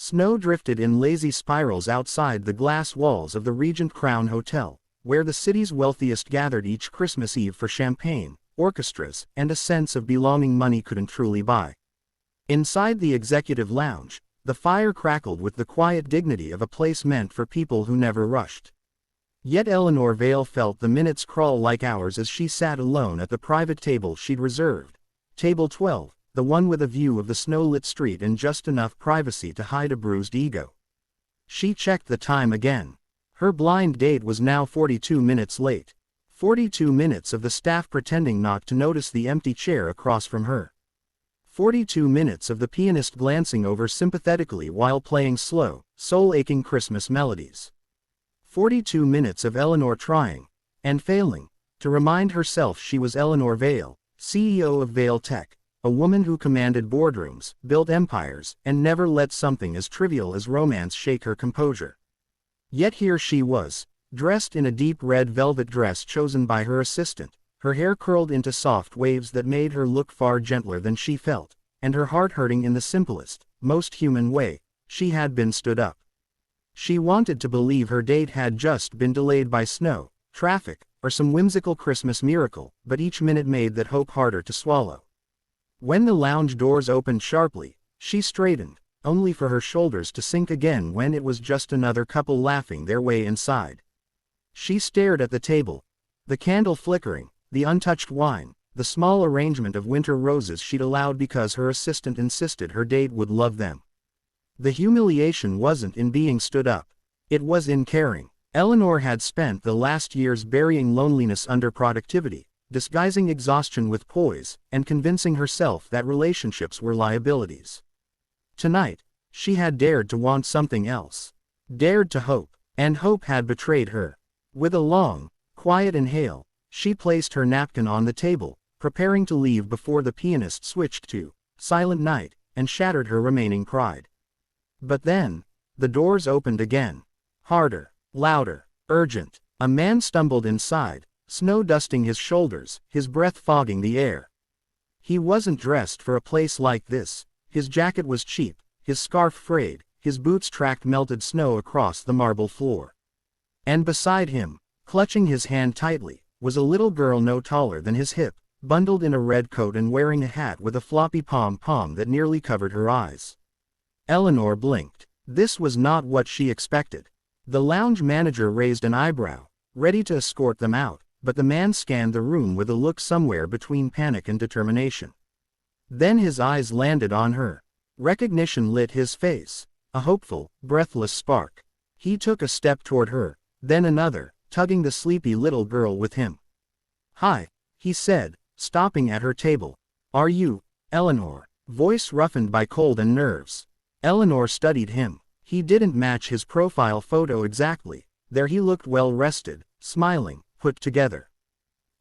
Snow drifted in lazy spirals outside the glass walls of the Regent Crown Hotel, where the city's wealthiest gathered each Christmas Eve for champagne, orchestras, and a sense of belonging money couldn't truly buy. Inside the executive lounge, the fire crackled with the quiet dignity of a place meant for people who never rushed. Yet Eleanor Vale felt the minutes crawl like hours as she sat alone at the private table she'd reserved. Table 12, the one with a view of the snow-lit street and just enough privacy to hide a bruised ego. She checked the time again. Her blind date was now 42 minutes late. 42 minutes of the staff pretending not to notice the empty chair across from her. 42 minutes of the pianist glancing over sympathetically while playing slow, soul-aching Christmas melodies. 42 minutes of Eleanor trying, and failing, to remind herself she was Eleanor Vale, CEO of Vale Tech, a woman who commanded boardrooms, built empires, and never let something as trivial as romance shake her composure. Yet here she was, dressed in a deep red velvet dress chosen by her assistant, her hair curled into soft waves that made her look far gentler than she felt, and her heart hurting in the simplest, most human way. She had been stood up. She wanted to believe her date had just been delayed by snow, traffic, or some whimsical Christmas miracle, but each minute made that hope harder to swallow. When the lounge doors opened sharply, she straightened, only for her shoulders to sink again when it was just another couple laughing their way inside. She stared at the table, the candle flickering, the untouched wine, the small arrangement of winter roses she'd allowed because her assistant insisted her date would love them. The humiliation wasn't in being stood up. It was in caring. Eleanor had spent the last years burying loneliness under productivity, disguising exhaustion with poise, and convincing herself that relationships were liabilities. Tonight, she had dared to want something else. Dared to hope, and hope had betrayed her. With a long, quiet inhale, she placed her napkin on the table, preparing to leave before the pianist switched to Silent Night, and shattered her remaining pride. But then, the doors opened again. Harder, louder, urgent. A man stumbled inside, snow dusting his shoulders, his breath fogging the air. He wasn't dressed for a place like this. His jacket was cheap, his scarf frayed, his boots tracked melted snow across the marble floor. And beside him, clutching his hand tightly, was a little girl no taller than his hip, bundled in a red coat and wearing a hat with a floppy pom-pom that nearly covered her eyes. Eleanor blinked. This was not what she expected. The lounge manager raised an eyebrow, ready to escort them out, but the man scanned the room with a look somewhere between panic and determination. Then his eyes landed on her. Recognition lit his face, a hopeful, breathless spark. He took a step toward her, then another, tugging the sleepy little girl with him. "Hi," he said, stopping at her table. "Are you, Eleanor?" Voice roughened by cold and nerves. Eleanor studied him. He didn't match his profile photo exactly. There he looked well rested, smiling, put together.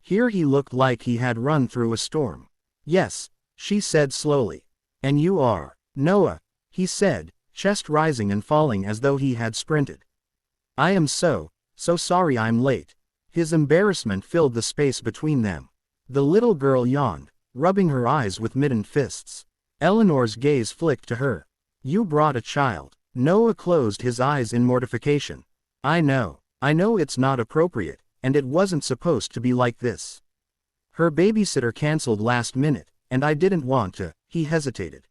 Here he looked like he had run through a storm. "Yes," she said slowly. "And you are Noah," he said, chest rising and falling as though he had sprinted. "I am so sorry I'm late." His embarrassment filled the space between them. The little girl yawned, rubbing her eyes with mittened fists. Eleanor's gaze flicked to her. "You brought a child." Noah closed his eyes in mortification. I know it's not appropriate, and it wasn't supposed to be like this. Her babysitter canceled last minute, and I didn't want to," he hesitated.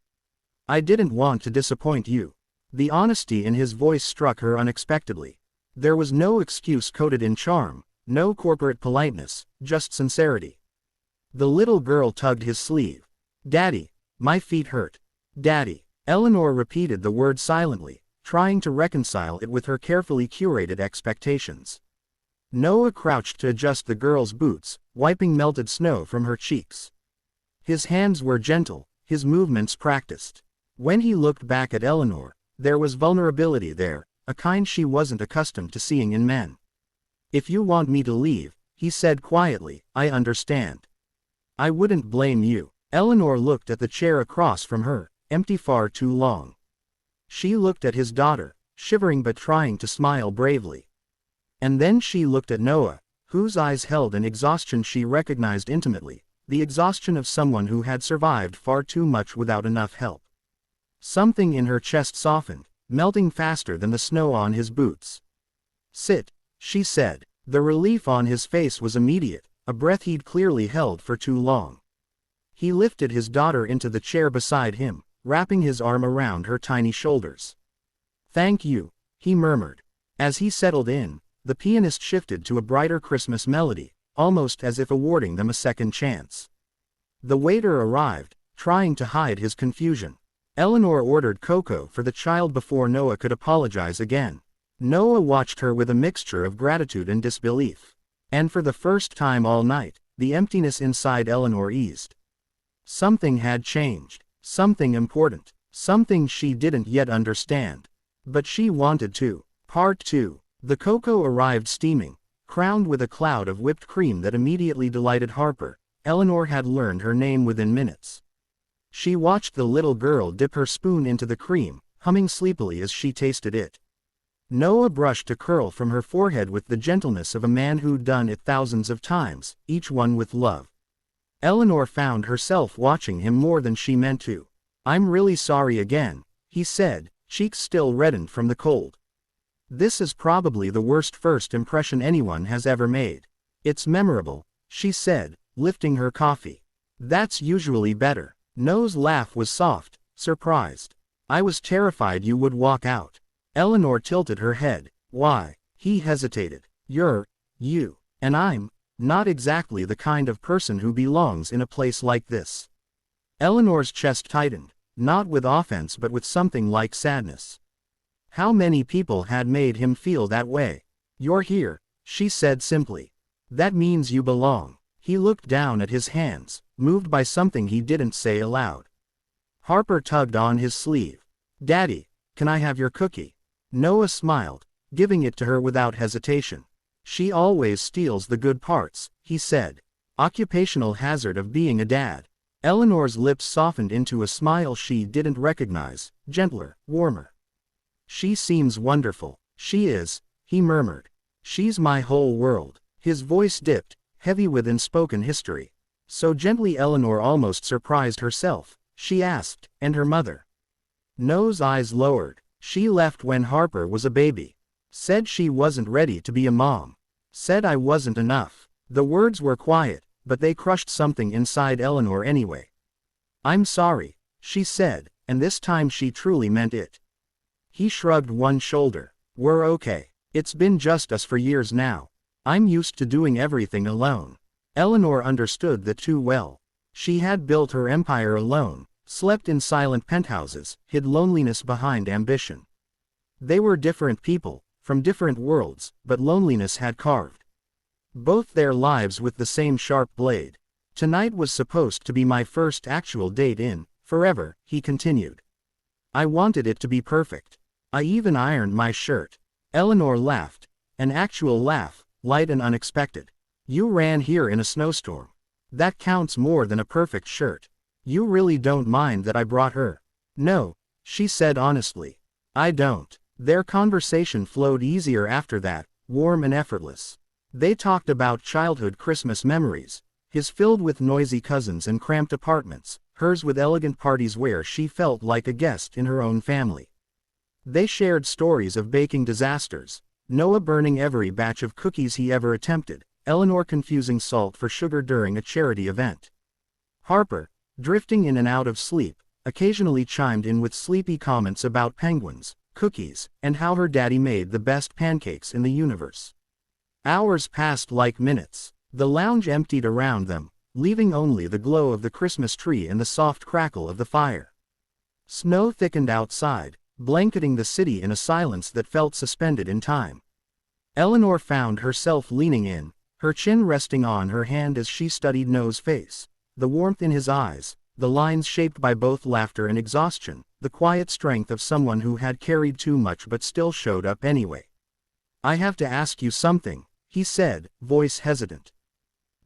"I didn't want to disappoint you." The honesty in his voice struck her unexpectedly. There was no excuse coated in charm, no corporate politeness, just sincerity. The little girl tugged his sleeve. "Daddy, my feet hurt. Daddy." Eleanor repeated the word silently, trying to reconcile it with her carefully curated expectations. Noah crouched to adjust the girl's boots, wiping melted snow from her cheeks. His hands were gentle, his movements practiced. When he looked back at Eleanor, there was vulnerability there, a kind she wasn't accustomed to seeing in men. "If you want me to leave," he said quietly, "I understand. I wouldn't blame you." Eleanor looked at the chair across from her, empty far too long. She looked at his daughter, shivering but trying to smile bravely. And then she looked at Noah, whose eyes held an exhaustion she recognized intimately, the exhaustion of someone who had survived far too much without enough help. Something in her chest softened, melting faster than the snow on his boots. "Sit," she said. The relief on his face was immediate, a breath he'd clearly held for too long. He lifted his daughter into the chair beside him, wrapping his arm around her tiny shoulders. "Thank you," he murmured. As he settled in, the pianist shifted to a brighter Christmas melody, almost as if awarding them a second chance. The waiter arrived, trying to hide his confusion. Eleanor ordered cocoa for the child before Noah could apologize again. Noah watched her with a mixture of gratitude and disbelief. And for the first time all night, the emptiness inside Eleanor eased. Something had changed. Something important. Something she didn't yet understand. But she wanted to. Part 2. The cocoa arrived steaming, crowned with a cloud of whipped cream that immediately delighted Harper. Eleanor had learned her name within minutes. She watched the little girl dip her spoon into the cream, humming sleepily as she tasted it. Noah brushed a curl from her forehead with the gentleness of a man who'd done it thousands of times, each one with love. Eleanor found herself watching him more than she meant to. "I'm really sorry again," he said, cheeks still reddened from the cold. "This is probably the worst first impression anyone has ever made." "It's memorable," she said, lifting her coffee. "That's usually better." Noah's laugh was soft, surprised. "I was terrified you would walk out." Eleanor tilted her head. "Why?" He hesitated. You. And I'm not exactly the kind of person who belongs in a place like this." Eleanor's chest tightened, not with offense but with something like sadness. How many people had made him feel that way? "You're here," she said simply. "That means you belong." He looked down at his hands, moved by something he didn't say aloud. Harper tugged on his sleeve. "Daddy, can I have your cookie?" Noah smiled, giving it to her without hesitation. "She always steals the good parts," he said. Occupational hazard of being a dad. Eleanor's lips softened into a smile she didn't recognize, gentler, warmer. "She seems wonderful." "She is," he murmured. "She's my whole world." His voice dipped, heavy with unspoken history. So gently Eleanor almost surprised herself. She asked, "And her mother?" Noah's eyes lowered. "She left when Harper was a baby. Said she wasn't ready to be a mom. Said I wasn't enough." The words were quiet, but they crushed something inside Eleanor anyway. "I'm sorry," she said, and this time she truly meant it. He shrugged one shoulder. "We're okay. It's been just us for years now. I'm used to doing everything alone." Eleanor understood that too well. She had built her empire alone, slept in silent penthouses, hid loneliness behind ambition. They were different people, from different worlds, but loneliness had carved both their lives with the same sharp blade. "Tonight was supposed to be my first actual date in forever," he continued. "I wanted it to be perfect. I even ironed my shirt." Eleanor laughed, an actual laugh, light and unexpected. "You ran here in a snowstorm. That counts more than a perfect shirt. You really don't mind that I brought her?" "No," she said honestly. "I don't." Their conversation flowed easier after that, warm and effortless. They talked about childhood Christmas memories, his filled with noisy cousins and cramped apartments, hers with elegant parties where she felt like a guest in her own family. They shared stories of baking disasters, Noah burning every batch of cookies he ever attempted, Eleanor confusing salt for sugar during a charity event. Harper, drifting in and out of sleep, occasionally chimed in with sleepy comments about penguins, cookies, and how her daddy made the best pancakes in the universe. Hours passed like minutes. The lounge emptied around them, leaving only the glow of the Christmas tree and the soft crackle of the fire. Snow thickened outside, blanketing the city in a silence that felt suspended in time. Eleanor found herself leaning in, her chin resting on her hand as she studied Noah's face, the warmth in his eyes, the lines shaped by both laughter and exhaustion, the quiet strength of someone who had carried too much but still showed up anyway. "I have to ask you something," he said, voice hesitant.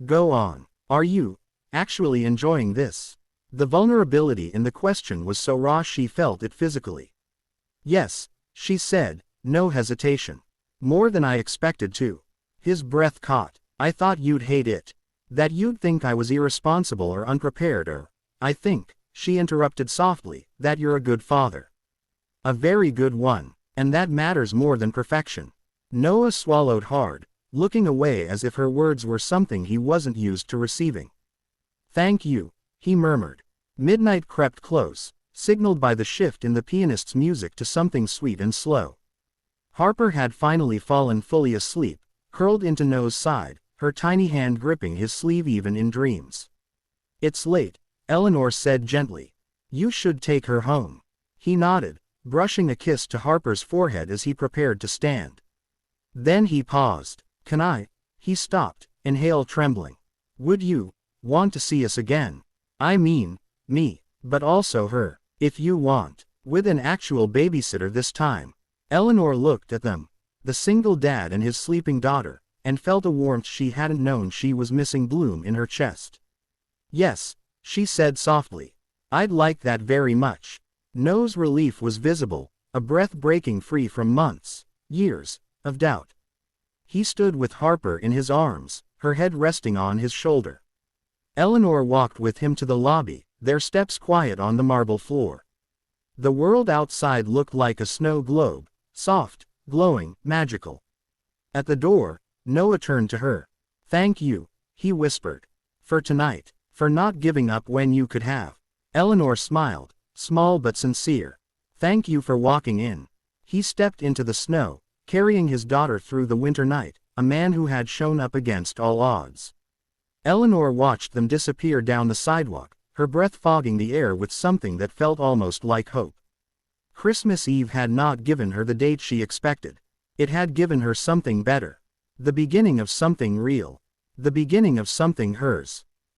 "Go on. Are you actually enjoying this?" The vulnerability in the question was so raw she felt it physically. "Yes," she said, no hesitation. "More than I expected to." His breath caught. "I thought you'd hate it. That you'd think I was irresponsible or unprepared or, I think," she interrupted softly, "that you're a good father." A very good one. And that matters more than perfection. Noah swallowed hard, looking away as if her words were something he wasn't used to receiving. Thank you, he murmured. Midnight crept close, signaled by the shift in the pianist's music to something sweet and slow. Harper had finally fallen fully asleep, curled into Noah's side, her tiny hand gripping his sleeve even in dreams. It's late, Eleanor said gently. You should take her home. He nodded, brushing a kiss to Harper's forehead as he prepared to stand. Then he paused. Can I? He stopped, inhale trembling. Would you want to see us again? I mean, me, but also her, if you want, with an actual babysitter this time. Eleanor looked at them, the single dad and his sleeping daughter, and felt a warmth she hadn't known she was missing bloom in her chest. Yes, she said softly. I'd like that very much. Noah's relief was visible, a breath breaking free from months, years, of doubt. He stood with Harper in his arms, her head resting on his shoulder. Eleanor walked with him to the lobby, their steps quiet on the marble floor. The world outside looked like a snow globe, soft, glowing, magical. At the door, Noah turned to her. Thank you, he whispered. For tonight, for not giving up when you could have. Eleanor smiled, small but sincere. Thank you for walking in. He stepped into the snow, carrying his daughter through the winter night, a man who had shown up against all odds. Eleanor watched them disappear down the sidewalk, her breath fogging the air with something that felt almost like hope. Christmas Eve had not given her the date she expected. It had given her something better. The beginning of something real. The beginning of something hers.